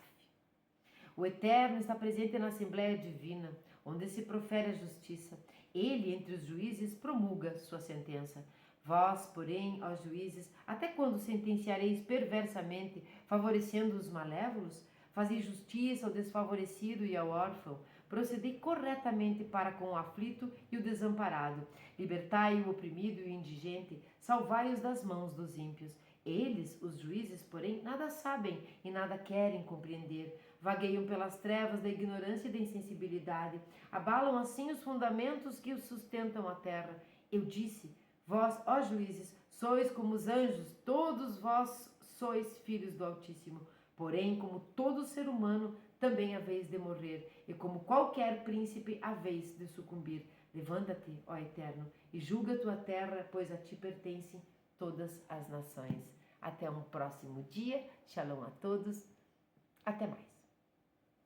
O Eterno está presente na Assembleia Divina, onde se profere a justiça. Ele, entre os juízes, promulga sua sentença. Vós, porém, ó juízes, até quando sentenciareis perversamente, favorecendo os malévolos? Fazei justiça ao desfavorecido e ao órfão. Procedei corretamente para com o aflito e o desamparado. Libertai o oprimido e o indigente. Salvai-os das mãos dos ímpios. Eles, os juízes, porém, nada sabem e nada querem compreender. Vagueiam pelas trevas da ignorância e da insensibilidade. Abalam assim os fundamentos que os sustentam a terra. Eu disse, vós, ó juízes, sois como os anjos, todos vós sois filhos do Altíssimo. Porém, como todo ser humano, também haveis de morrer, e como qualquer príncipe haveis de sucumbir. Levanta-te, ó Eterno, e julga tua terra, pois a ti pertencem todas as nações. Até um próximo dia. Shalom a todos. Até mais.